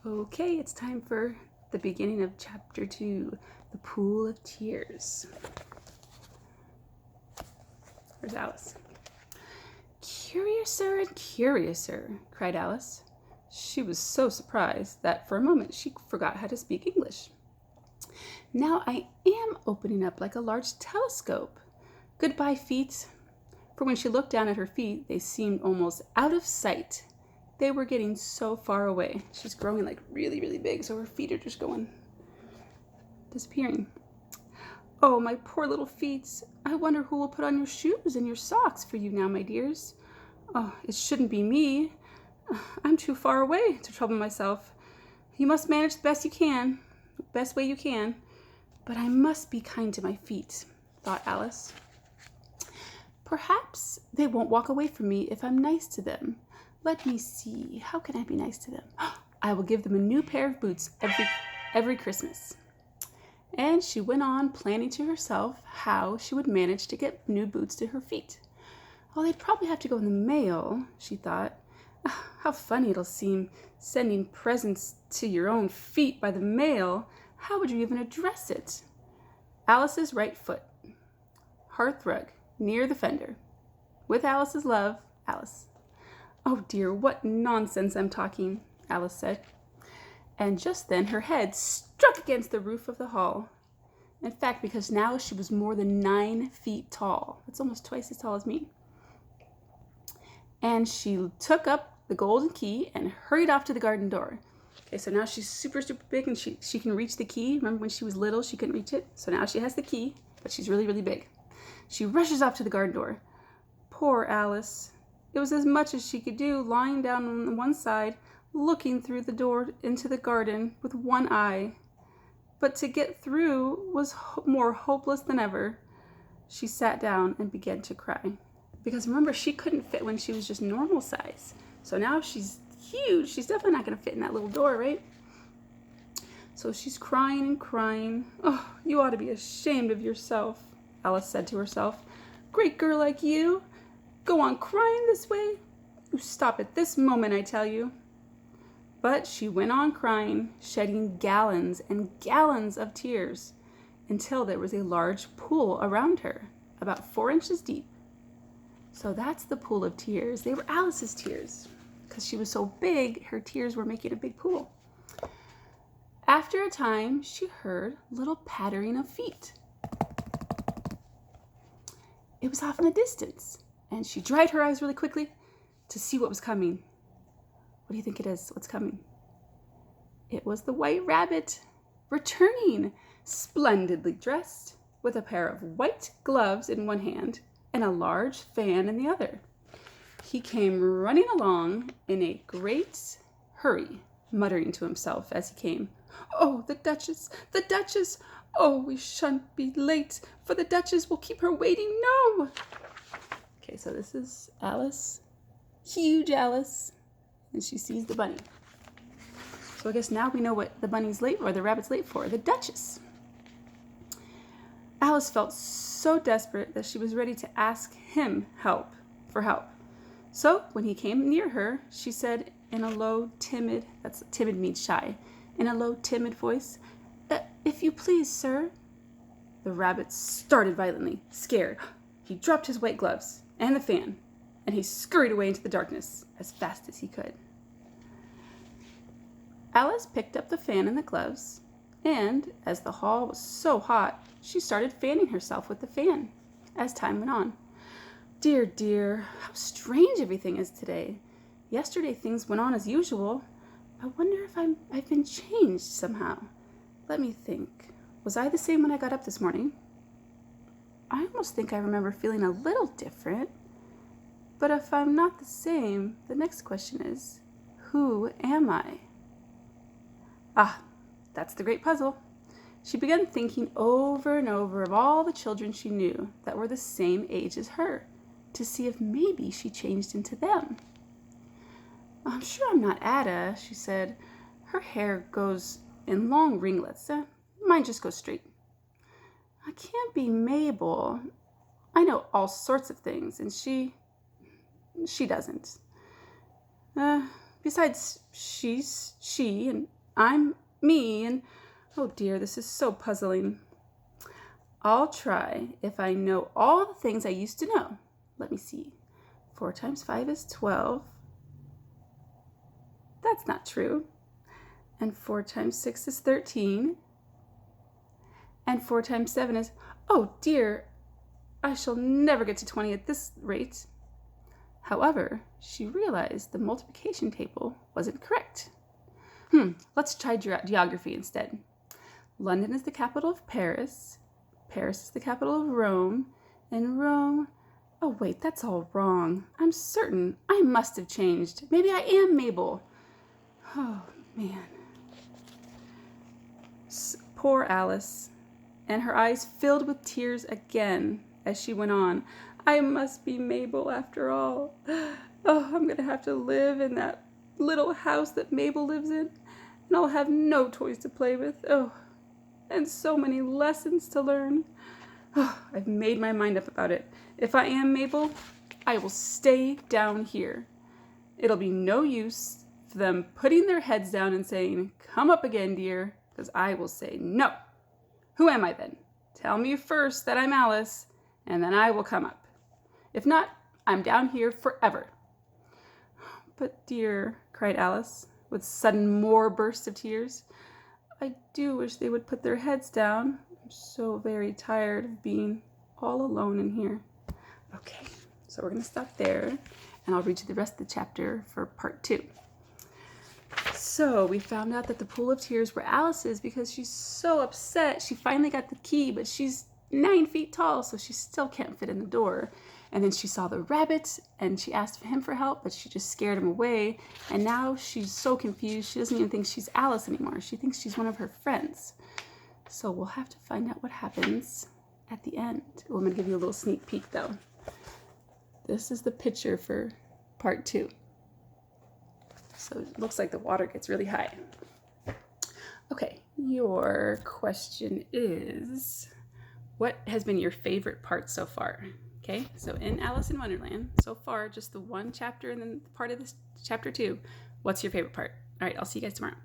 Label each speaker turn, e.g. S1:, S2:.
S1: Okay, it's time for the beginning of chapter 2, the Pool of Tears. Where's Alice? "Curiouser and curiouser," cried Alice. She was so surprised that for a moment she forgot how to speak English. "Now I am opening up like a large telescope. Goodbye, feet." For when she looked down at her feet, they seemed almost out of sight. They were getting so far away. She's growing like really, really big, so her feet are just going, disappearing. "Oh, my poor little feet. I wonder who will put on your shoes and your socks for you now, my dears. Oh, it shouldn't be me. I'm too far away to trouble myself. You must manage the best way you can. But I must be kind to my feet," thought Alice. "Perhaps they won't walk away from me if I'm nice to them. Let me see, how can I be nice to them? I will give them a new pair of boots every Christmas." And she went on planning to herself how she would manage to get new boots to her feet. "Oh, they'd probably have to go in the mail," she thought. "How funny it'll seem, sending presents to your own feet by the mail. How would you even address it?" Alice's right foot. Hearthrug, near the fender. With Alice's love, Alice. "Oh dear, what nonsense I'm talking," Alice said. And just then her head struck against the roof of the hall. In fact, because now she was more than 9 feet tall. That's almost twice as tall as me. And she took up the golden key and hurried off to the garden door. Okay, so now she's super, super big and she can reach the key. Remember when she was little, she couldn't reach it? So now she has the key, but she's really, really big. She rushes off to the garden door. Poor Alice. It was as much as she could do, lying down on one side, looking through the door into the garden with one eye. But to get through was more hopeless than ever. She sat down and began to cry. Because remember, she couldn't fit when she was just normal size. So now she's huge. She's definitely not going to fit in that little door, right? So she's crying and crying. "Oh, you ought to be ashamed of yourself," Alice said to herself. "Great girl like you. Go on crying this way? You stop it this moment, I tell you." But she went on crying, shedding gallons and gallons of tears, until there was a large pool around her, about 4 inches deep. So that's the pool of tears. They were Alice's tears. Because she was so big, her tears were making a big pool. After a time, she heard little pattering of feet. It was off in the distance, and she dried her eyes really quickly to see what was coming. What do you think it is? What's coming? It was the White Rabbit, returning, splendidly dressed, with a pair of white gloves in one hand and a large fan in the other. He came running along in a great hurry, muttering to himself as he came, "Oh, the Duchess! The Duchess! Oh, we shan't be late, for the Duchess will keep her waiting. No!" Okay, so this is Alice, huge Alice, and she sees the bunny. So I guess now we know what the bunny's late for, the rabbit's late for, the Duchess. Alice felt so desperate that she was ready to ask him for help. So when he came near her, she said in a low, timid, that's timid means shy, in a low, timid voice, "If you please, sir." The rabbit started violently, scared. He dropped his white gloves and the fan, and he scurried away into the darkness as fast as he could. Alice picked up the fan and the gloves, and as the hall was so hot, she started fanning herself with the fan as time went on. Dear, dear, how strange everything is today. Yesterday things went on as usual. I wonder if I've been changed somehow. Let me think. Was I the same when I got up this morning? I almost think I remember feeling a little different. But if I'm not the same, the next question is, who am I? Ah, that's the great puzzle. She began thinking over and over of all the children she knew that were the same age as her, to see if maybe she changed into them. "I'm sure I'm not Ada," she said. "Her hair goes in long ringlets. Mine just goes straight. I can't be Mabel. I know all sorts of things, and she doesn't. Besides, she's she, and I'm me, and oh dear, this is so puzzling. I'll try if I know all the things I used to know. Let me see. 4 times 5 is 12. That's not true. And 4 times 6 is 13. And 4 times 7 is, oh dear, I shall never get to 20 at this rate. However, she realized the multiplication table wasn't correct. Let's try geography instead. London is the capital of Paris. Paris is the capital of Rome. And Rome, oh wait, that's all wrong. I'm certain I must have changed. Maybe I am Mabel. Oh man. Poor Alice. And her eyes filled with tears again as she went on. I must be Mabel after all. Oh, I'm going to have to live in that little house that Mabel lives in, and I'll have no toys to play with. Oh, and so many lessons to learn. Oh, I've made my mind up about it. If I am Mabel, I will stay down here. It'll be no use for them putting their heads down and saying, come up again, dear, because I will say no. Who am I then? Tell me first that I'm Alice, and then I will come up. If not, I'm down here forever. But dear, cried Alice, with sudden more bursts of tears, I do wish they would put their heads down. I'm so very tired of being all alone in here. Okay, so we're going to stop there, and I'll read you the rest of the chapter for part 2. So we found out that the pool of tears were Alice's because she's so upset. She finally got the key, but she's 9 feet tall, so she still can't fit in the door. And then she saw the rabbit, and she asked him for help, but she just scared him away. And now she's so confused, she doesn't even think she's Alice anymore. She thinks she's one of her friends. So we'll have to find out what happens at the end. I'm going to give you a little sneak peek, though. This is the picture for part 2. So it looks like the water gets really high. Okay, your question is, what has been your favorite part so far? Okay, so in Alice in Wonderland, so far, just the one chapter and then part of this chapter 2, what's your favorite part? All right, I'll see you guys tomorrow.